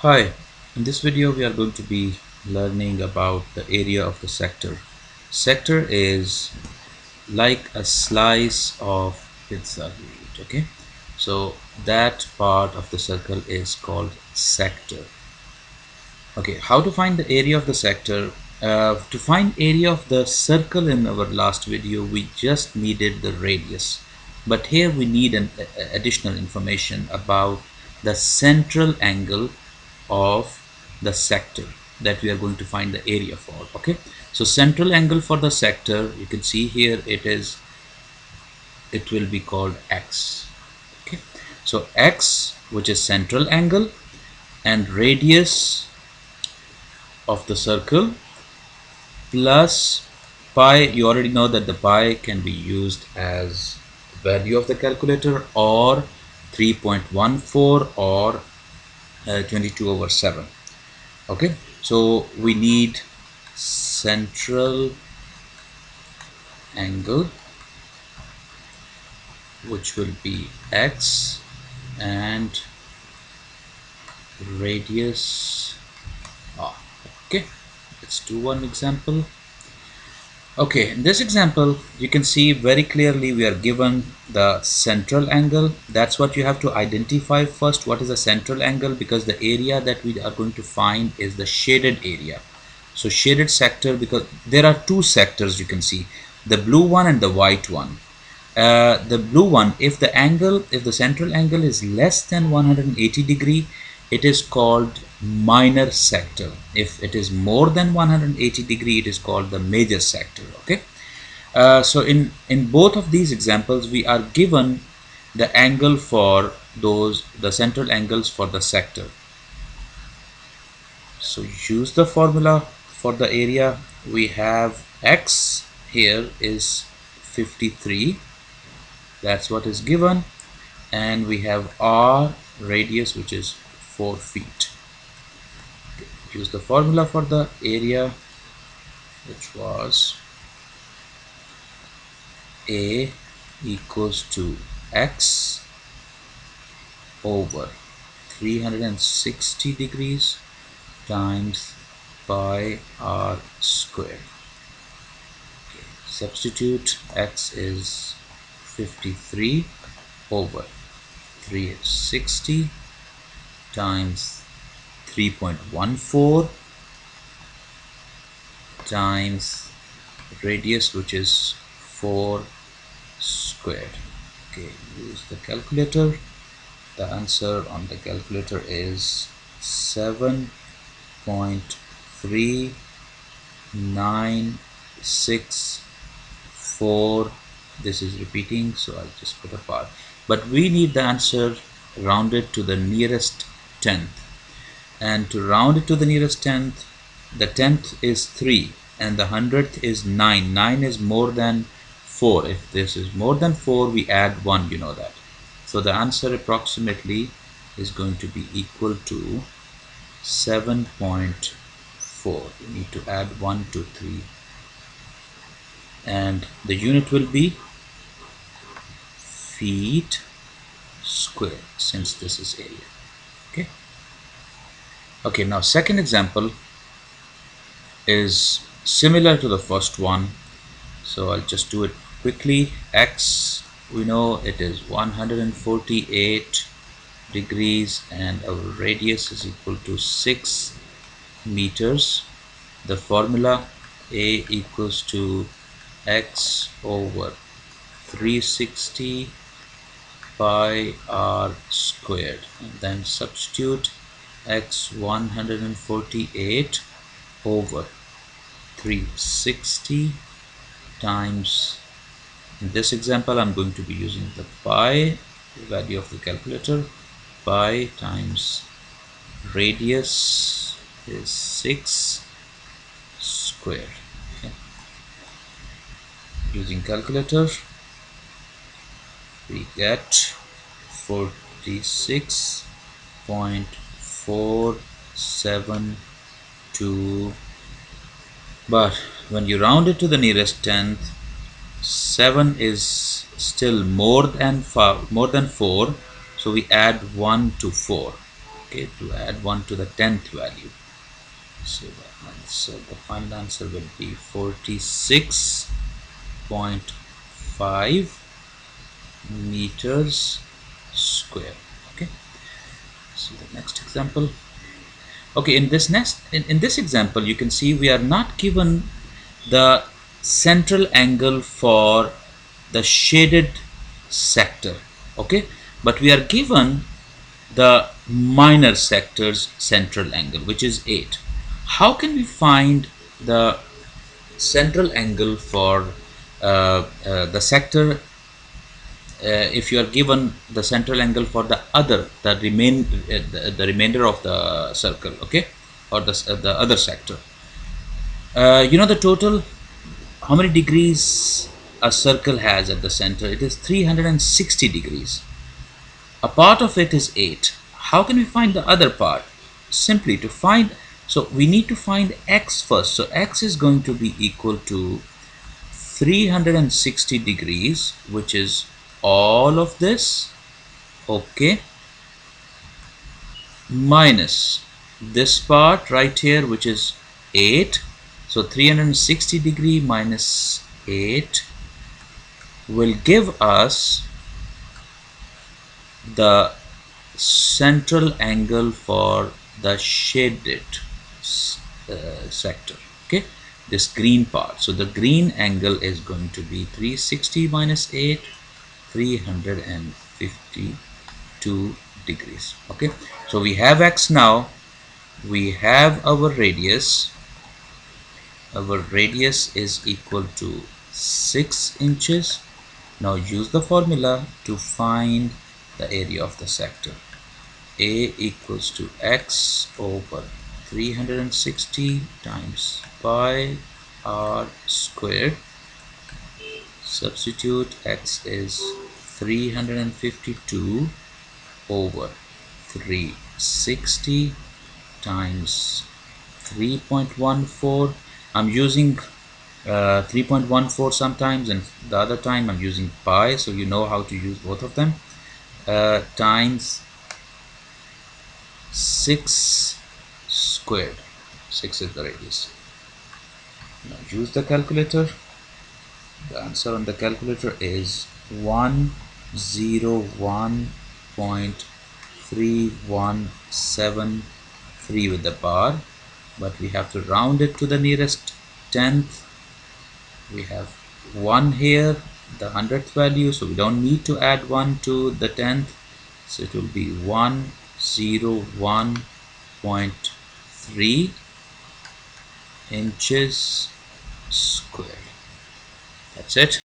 Hi, in this video we are going to be learning about the area of the sector. Sector is like a slice of pizza, okay? So that part of the circle is called sector. Okay, how to find the area of the sector? To find area of the circle in our last video, we just needed the radius. But here we need an additional information about the central angle of the sector that we are going to find the area for. Okay, so central angle for the sector, you can see here it will be called x. Okay, so x, which is central angle, and radius of the circle plus pi. You already know that the pi can be used as value of the calculator, or 3.14, or 22 over 7. Okay, so we need central angle, which will be x, and radius r. Okay, let's do one example. Okay, in this example you can see very clearly we are given the central angle. That's what you have to identify first. What is a central angle? Because the area that we are going to find is the shaded area. So shaded sector, because there are two sectors, you can see the blue one and the white one. The blue one, if the central angle is less than 180 degree, it is called minor sector. If it is more than 180 degree, it is called the major sector. Okay, so in both of these examples we are given the angle for the central angles for the sector. So use the formula for the area. We have x here is 53, that's what is given, and we have r radius, which is 4 feet. Use the formula for the area, which was a equals to x over 360 degrees times pi r squared. Okay. Substitute x is 53 over 360 times 3.14 times radius, which is 4 squared. Okay, use the calculator. The answer on the calculator is 7.3964. This is repeating, so I'll just put a bar. But we need the answer rounded to the nearest tenth. And to round it to the nearest tenth, the tenth is 3 and the hundredth is 9. 9 is more than 4. If this is more than 4, we add 1, you know that. So the answer approximately is going to be equal to 7.4. We need to add 1 to 3, and the unit will be feet square, since this is area. Okay, okay, now second example is similar to the first one, so I'll just do it quickly. X, we know it is 148 degrees and our radius is equal to 6 meters. The formula, a equals to x over 360 pi r squared, and then substitute x 148 over 360 times, in this example I'm going to be using the pi value of the calculator. Pi times radius is 6 squared. Okay. Using calculator we get 46.472, but when you round it to the nearest tenth, 7 is still more than 4, so we add 1 to 4. okay, to add 1 to the 10th value. So the final answer will be 46.5 meters square. Okay, so the next example. Okay, in this example, you can see we are not given the central angle for the shaded sector, okay, but we are given the minor sector's central angle, which is 8. How can we find the central angle for the sector if you are given the central angle for the remainder of the circle, okay, or the other sector? You know the total, how many degrees a circle has at the center? It is 360 degrees. A part of it is 8. How can we find the other part? Simply to find, so we need to find x first. So x is going to be equal to 360 degrees, which is all of this, okay, minus this part right here, which is 8. So 360 degree minus 8 will give us the central angle for the shaded sector, okay, this green part. So the green angle is going to be 360 minus 8, 352 degrees. Okay, so we have x now, we have our radius. Our radius is equal to 6 inches. Now use the formula to find the area of the sector. A equals to x over 360 times pi r squared. Substitute x is 352 over 360 times 3.14. I'm using 3.14 sometimes, and the other time I'm using pi, so you know how to use both of them, times 6 squared. 6 is the radius. Now use the calculator. The answer on the calculator is 101.3173 with the bar, but we have to round it to the nearest tenth. We have 1 here, the 100th value, so we don't need to add 1 to the 10th, so it will be 101.3 inches squared. That's it.